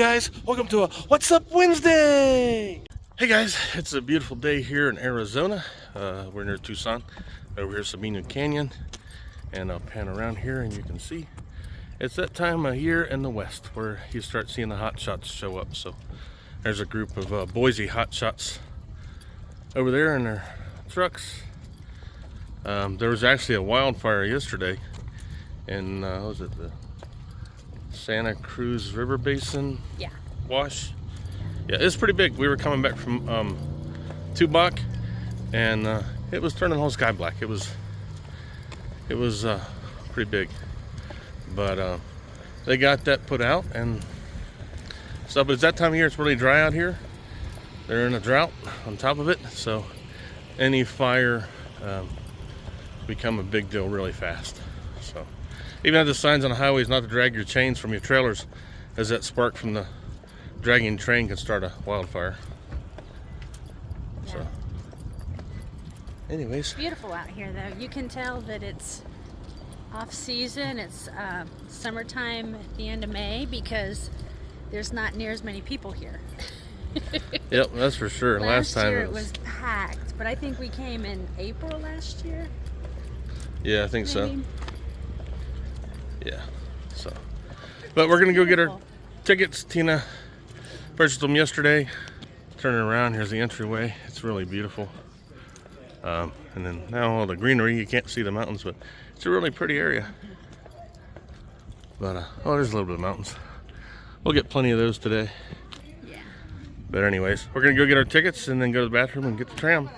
guys, welcome to a What's Up Wednesday. Hey guys, it's a beautiful day here in Arizona. We're near Tucson, over here Sabino Canyon, and I'll pan around here and you can see it's that time of year in the west where you start seeing the hot shots show up. So there's a group of Boise hot shots over there in their trucks. There was actually a wildfire yesterday in was it the Santa Cruz River Basin? Yeah. Wash. Yeah, it's pretty big. We were coming back from Tubac, and it was turning the whole sky black. It was pretty big, but they got that put out and stuff. But it's that time of year. It's really dry out here. They're in a drought on top of it, so any fire become a big deal really fast. So even have the signs on the highways not to drag your chains from your trailers, as that spark from the dragging train can start a wildfire. Yeah. So anyways, it's beautiful out here though. You can tell that it's off season. It's summertime at the end of May because there's not near as many people here. Yep, that's for sure. Last time year it was packed, but I think we came in April last year. Yeah, I think maybe. so. Yeah, so but we're gonna go get our tickets. Tina purchased them yesterday. Turning around, here's the entryway. It's really beautiful. And then now all the greenery, you can't see the mountains, but it's a really pretty area. But oh, there's a little bit of mountains. We'll get plenty of those today. Yeah. But anyways, we're gonna go get our tickets and then go to the bathroom and get the tram.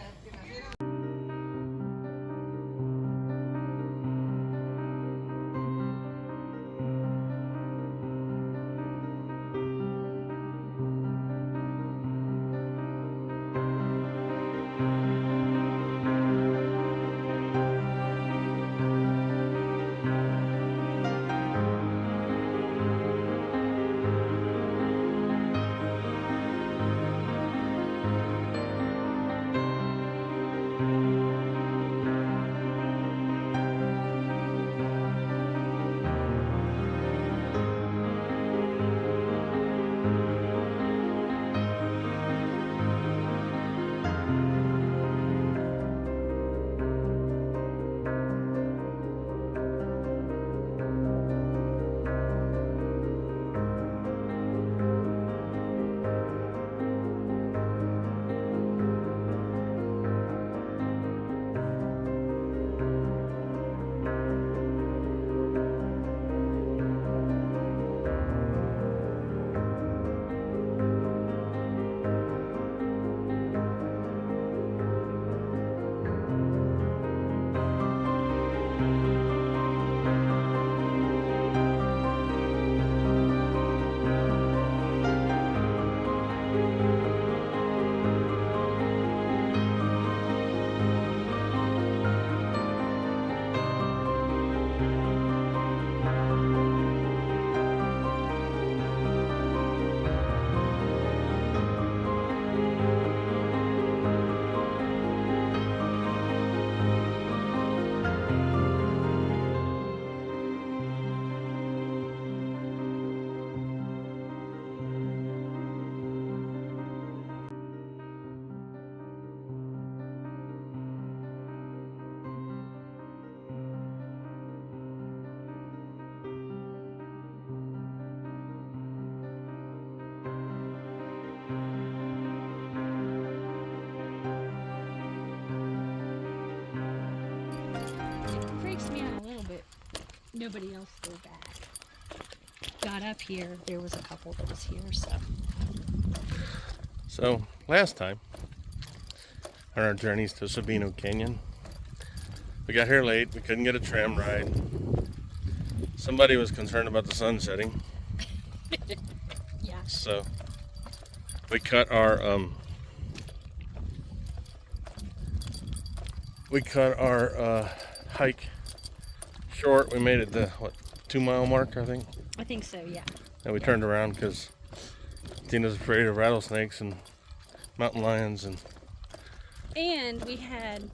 Freaks me out a little bit. Nobody else go back. Got up here. There was a couple that was here, So last time on our journeys to Sabino Canyon, we got here late. We couldn't get a tram ride. Somebody was concerned about the sun setting. Yeah. So we cut our hike short. We made it the 2-mile mark, I think. I think so, yeah. And we turned around because Tina's afraid of rattlesnakes and mountain lions, and we had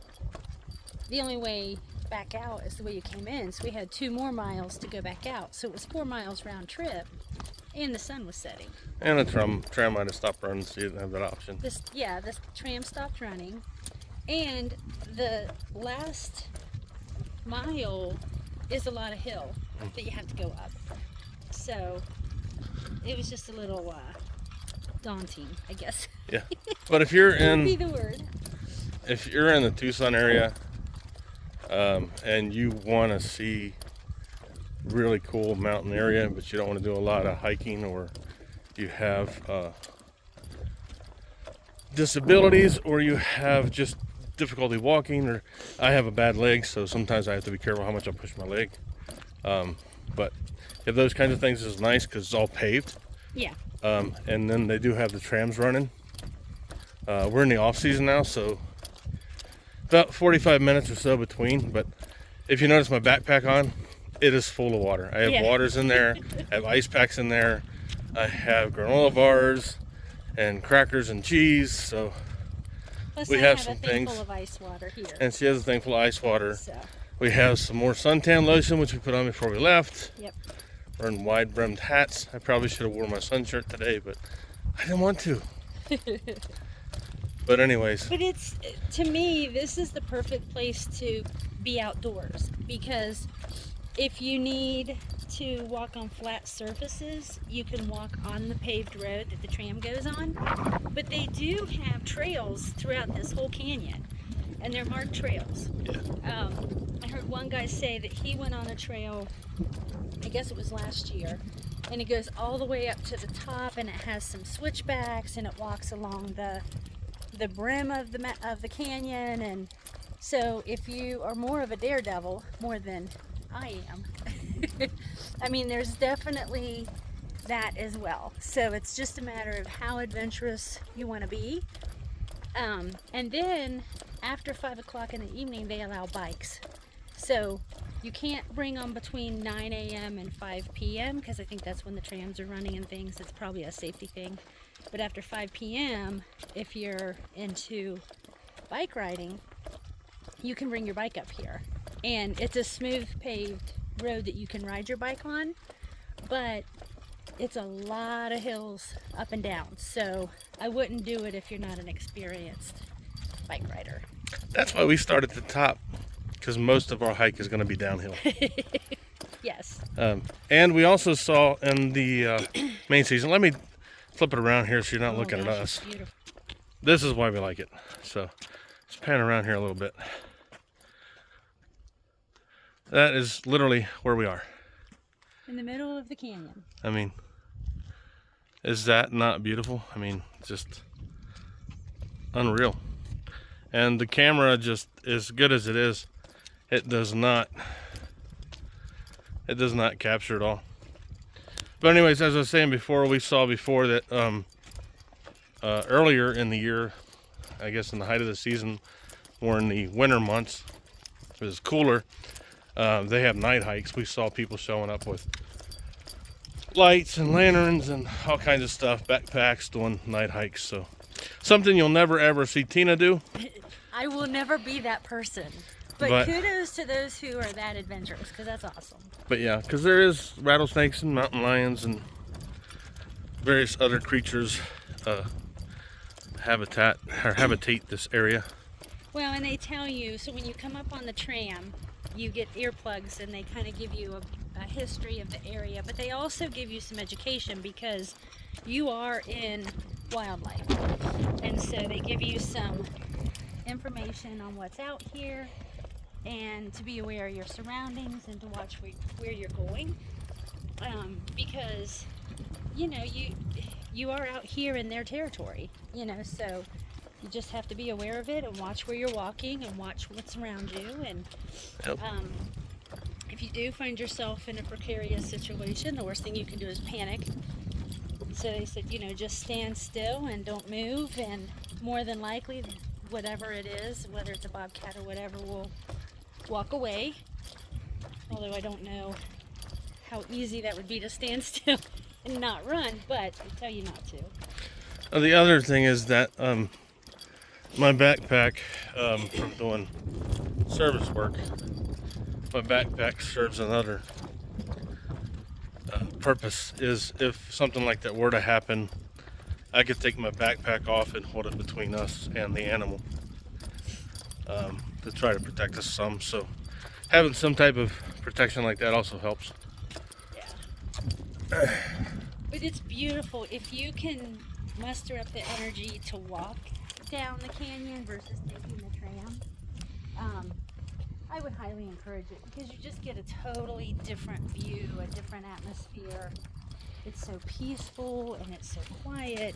the only way back out is the way you came in, so we had 2 more miles to go back out, so it was 4 miles round trip. And the sun was setting. And the tram might have stopped running, so you didn't have that option. This tram stopped running, and the last mile is a lot of hill that you have to go up. So it was just a little daunting, I guess. Yeah, but if you're Would be the word. If you're in the Tucson area, and you want to see really cool mountain area, but you don't want to do a lot of hiking, or you have disabilities, or you have just difficulty walking, or I have a bad leg, so sometimes I have to be careful how much I push my leg. But if those kinds of things is nice because it's all paved. Yeah. And then they do have the trams running. We're in the off season now, so about 45 minutes or so between. But if you notice my backpack on, it is full of water. I have waters in there. I have ice packs in there. I have granola bars and crackers and cheese. So Plus we I have a some thing things. full of ice water here. And she has a thing full of ice water. So. We have some more suntan lotion, which we put on before we left. Yep. We're in wide-brimmed hats. I probably should have worn my sun shirt today, but I didn't want to. But anyways. But it's, to me, this is the perfect place to be outdoors, because if you need to walk on flat surfaces, you can walk on the paved road that the tram goes on. But they do have trails throughout this whole canyon, and they're marked trails. Yeah. I heard one guy say that he went on a trail, I guess it was last year, and it goes all the way up to the top, and it has some switchbacks, and it walks along the brim of the canyon. And so if you are more of a daredevil, more than I am, I mean, there's definitely that as well. So it's just a matter of how adventurous you want to be. And then after 5 o'clock in the evening, they allow bikes. So you can't bring them between 9 a.m. and 5 p.m. because I think that's when the trams are running and things. It's probably a safety thing. But after 5 p.m., if you're into bike riding, you can bring your bike up here. And it's a smooth paved road that you can ride your bike on, but it's a lot of hills up and down. So I wouldn't do it if you're not an experienced bike rider. That's why we start at the top, because most of our hike is going to be downhill. Yes. And we also saw in the main season, let me flip it around here so you're not looking at gosh, us. it's beautiful. This is why we like it. So let's pan around here a little bit. That is literally where we are. In the middle of the canyon. I mean, is that not beautiful? I mean, just unreal. And the camera, just as good as it is, it does not capture it all. But anyways, as I was saying before, we saw before that earlier in the year, I guess in the height of the season, or in the winter months, it was cooler. They have night hikes. We saw people showing up with lights and lanterns and all kinds of stuff, backpacks, doing night hikes. So something you'll never ever see Tina do. I will never be that person. But kudos to those who are that adventurous, because that's awesome. But yeah, because there is rattlesnakes and mountain lions and various other creatures habitate this area. Well, and they tell you, so when you come up on the tram, you get earplugs, and they kind of give you a history of the area, but they also give you some education, because you are in wildlife. And so they give you some information on what's out here, and to be aware of your surroundings, and to watch where you're going, because you are out here in their territory, so you just have to be aware of it and watch where you're walking and watch what's around you. And if you do find yourself in a precarious situation, the worst thing you can do is panic. So they said, just stand still and don't move, and more than likely, whatever it is, whether it's a bobcat or whatever, will walk away. Although I don't know how easy that would be to stand still and not run, but they tell you not to. The other thing is that my backpack, from doing service work, my backpack serves another purpose is if something like that were to happen, I could take my backpack off and hold it between us and the animal, to try to protect us some. So having some type of protection like that also helps. Yeah. But it's beautiful if you can muster up the energy to walk down the canyon versus taking the tram. I would highly encourage it because you just get a totally different view, a different atmosphere. It's so peaceful and it's so quiet,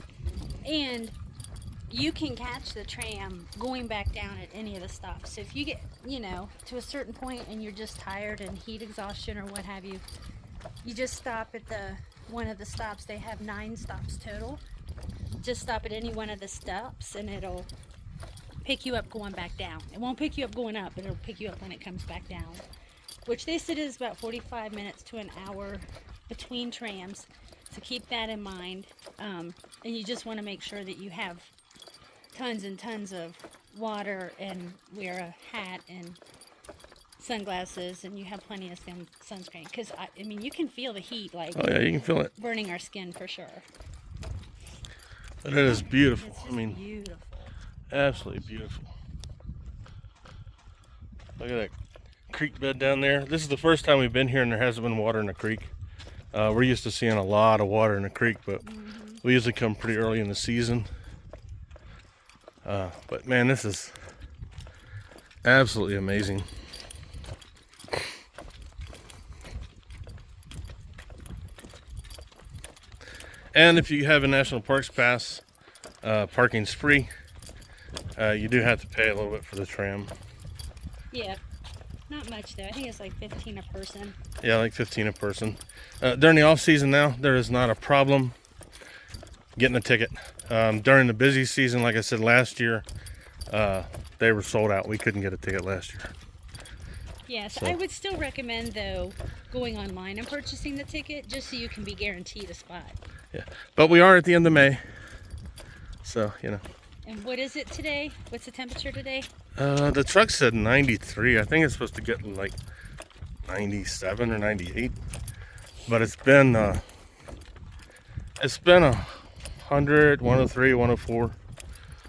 and you can catch the tram going back down at any of the stops. So if you get, to a certain point and you're just tired and heat exhaustion or what have you, you just stop at one of the stops. They have 9 stops total. Just stop at any one of the stops and it'll pick you up going back down. It won't pick you up going up, but it'll pick you up when it comes back down, which they said is about 45 minutes to an hour between trams. So keep that in mind. And you just want to make sure that you have tons and tons of water and wear a hat and sunglasses, and you have plenty of sunscreen, because I mean you can feel the heat, like, oh yeah, you can feel it burning our skin for sure. But it is beautiful. It's I just mean, beautiful. absolutely beautiful. Look at that creek bed down there. This is the first time we've been here and there hasn't been water in the creek. We're used to seeing a lot of water in the creek, but we usually come pretty early in the season. But man, this is absolutely amazing. And if you have a National Parks Pass, parking's free. You do have to pay a little bit for the tram. Yeah, not much though. I think it's like 15 a person. Yeah, like 15 a person. During the off season now, there is not a problem getting a ticket. During the busy season, like I said last year, they were sold out. We couldn't get a ticket last year. Yes, So. I would still recommend though going online and purchasing the ticket just so you can be guaranteed a spot. Yeah, but we are at the end of May, so And what is it today? What's the temperature today? The truck said 93. I think it's supposed to get like 97 or 98, but it's been 100, 103, 104.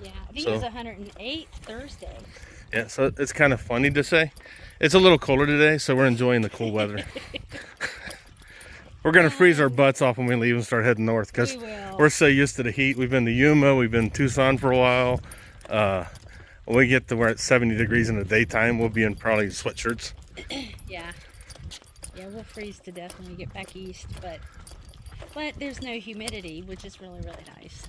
Yeah, I think it was 108 Thursday. Yeah, so it's kind of funny to say. It's a little colder today, so we're enjoying the cool weather. We're gonna freeze our butts off when we leave and start heading north, because we're so used to the heat. We've been to Yuma, we've been to Tucson for a while. When we get to where it's 70 degrees in the daytime, we'll be in probably sweatshirts. Yeah, we'll freeze to death when we get back east, but there's no humidity, which is really, really nice.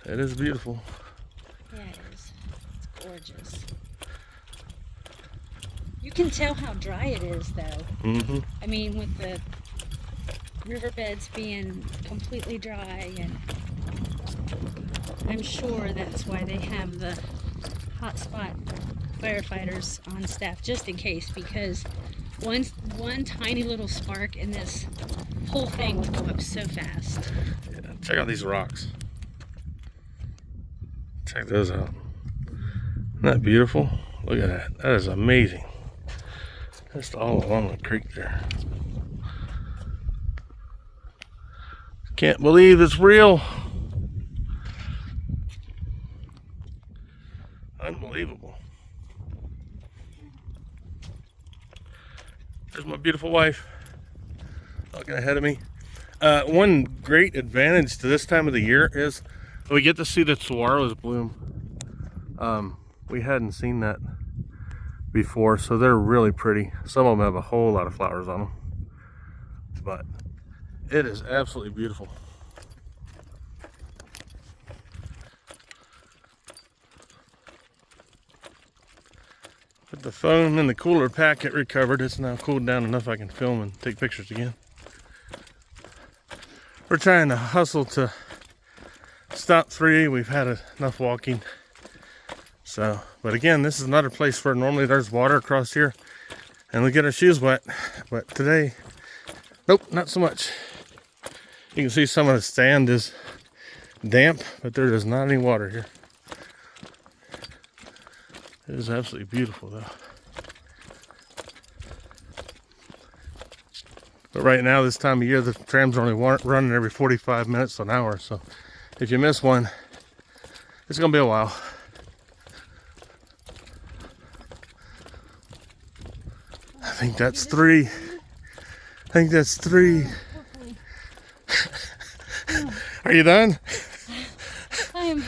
It is beautiful. Yeah, it is. It's gorgeous. You can tell how dry it is, though. I mean, with the riverbeds being completely dry, and I'm sure that's why they have the hotspot firefighters on staff, just in case, because one tiny little spark and this whole thing would go up so fast. Yeah, check out these rocks. Check those out. Isn't that beautiful? Look at that. That is amazing. Just all along the creek there. Can't believe it's real. Unbelievable. There's my beautiful wife looking ahead of me. One great advantage to this time of the year is we get to see the saguaros bloom. We hadn't seen that before, so they're really pretty. Some of them have a whole lot of flowers on them, but it is absolutely beautiful. Put the phone in the cooler packet recovered. It's now cooled down enough I can film and take pictures again. We're trying to hustle to stop 3. We've had enough walking. So, but again, this is another place where normally there's water across here and we get our shoes wet. But today, nope, not so much. You can see some of the sand is damp, but there is not any water here. It is absolutely beautiful though. But right now, this time of year, the trams are only running every 45 minutes to an hour. So if you miss one, it's gonna be a while. I think that's 3. I think that's 3. Are you done? I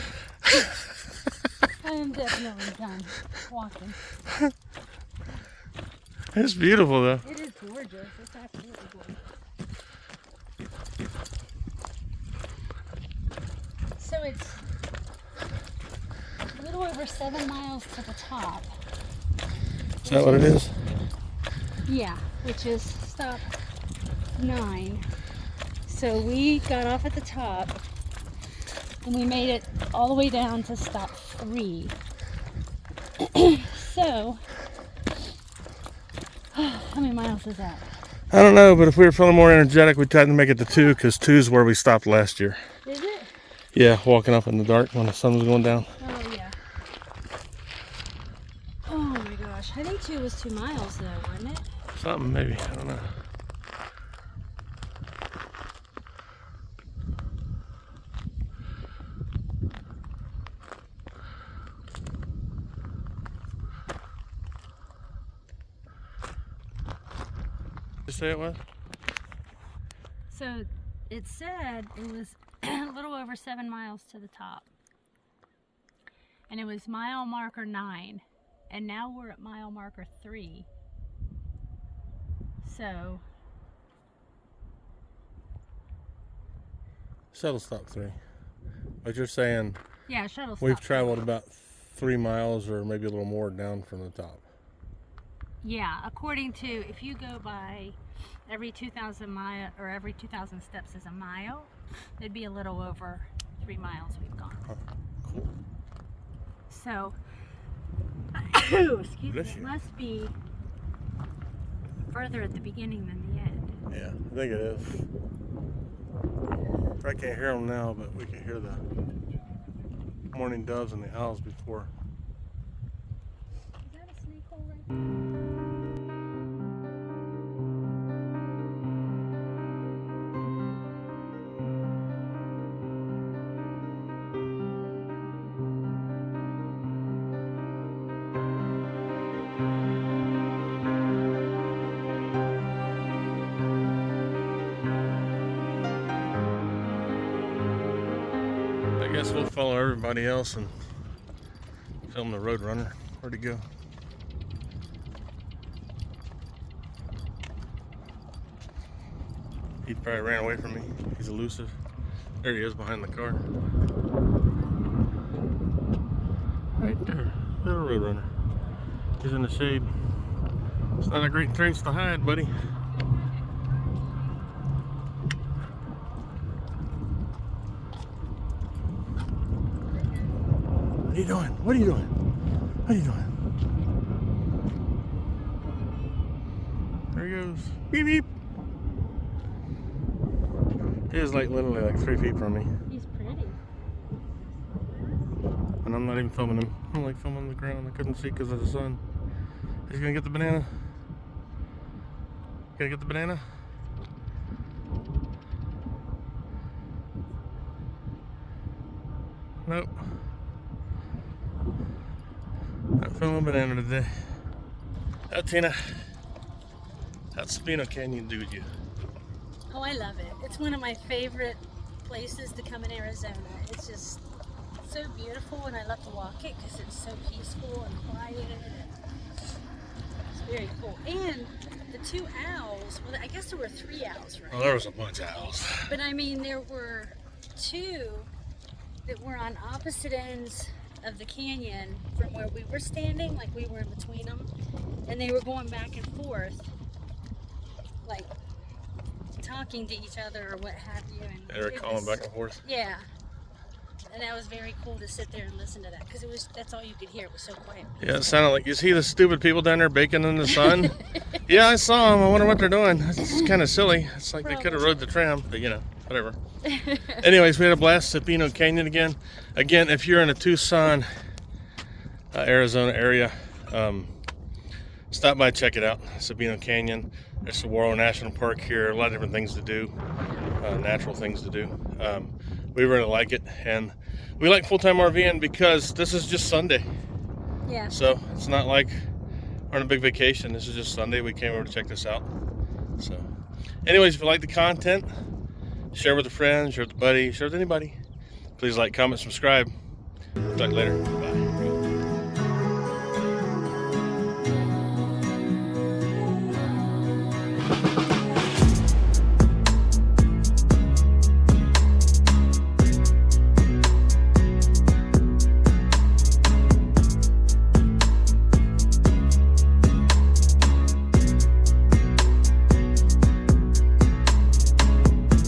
am definitely done walking. It's beautiful though. It is gorgeous. It's absolutely gorgeous. So it's a little over 7 miles to the top. Is that what it is? Yeah, which is stop 9. So we got off at the top and we made it all the way down to stop 3. So, how many miles is that? I don't know, but if we were feeling more energetic, we'd try to make it to 2, because 2 is where we stopped last year. Is it? Yeah, walking up in the dark when the sun was going down. Oh, yeah. Oh my gosh. I think 2 was 2 miles though, wasn't it? Something, maybe. I don't know. You say it was? So it said it was a little over 7 miles to the top. And it was mile marker 9. And now we're at mile marker 3. So Shuttle stop 3. But you're saying yeah, shuttle we've stop. traveled about 3 miles or maybe a little more down from the top. Yeah, according to, if you go by every 2,000 mile or every 2,000 steps is a mile, it'd be a little over 3 miles we've gone. Huh. Cool. So, excuse me, Bless it you. must be further at the beginning than the end. Yeah, I think it is. I can't hear them now, but we can hear the mourning doves and the owls before. Is that a snake hole right there? I guess we'll follow everybody else and film the road runner. Where'd he go? He probably ran away from me. He's elusive. There he is behind the car. Right there. Little road runner. He's in the shade. It's not a great place to hide, buddy. What are you doing? What are you doing? What are you doing? There he goes. Beep beep. He is like literally like 3 feet from me. He's pretty. And I'm not even filming him. I'm like filming the ground. I couldn't see because of the sun. He's gonna get the banana. Gonna get the banana. Nope. Not filming a banana today. Oh, Tina. How's SABINO Canyon do with you? Oh, I love it. It's one of my favorite places to come in Arizona. It's just so beautiful, and I love to walk it because it's so peaceful and quiet. It's very cool. And the 2 owls, well, I guess there were 3 owls, right? Well, there was a bunch of owls. But I mean, there were 2 that were on opposite ends of the canyon from where we were standing, like we were in between them, and they were going back and forth, like talking to each other or what have you. And They were calling back and forth. Yeah, and that was very cool to sit there and listen to that because that's all you could hear. It was so quiet. Yeah, it sounded like, you see the stupid people down there baking in the sun? Yeah, I saw them. I wonder what they're doing. It's kind of silly. It's like they could have rode the tram, but you know, whatever. Anyways, we had a blast at SABINO Canyon again. Again, if you're in the Tucson, Arizona area, stop by, check it out. Sabino Canyon. There's Saguaro National Park here. A lot of different things to do, natural things to do. We really like it, and we like full-time RVing because this is just Sunday. Yeah. So it's not like we're on a big vacation. This is just Sunday. We came over to check this out. So, anyways, if you like the content, share with a friend, share with a buddy, share with anybody. Please like, comment, subscribe. Talk later. Bye.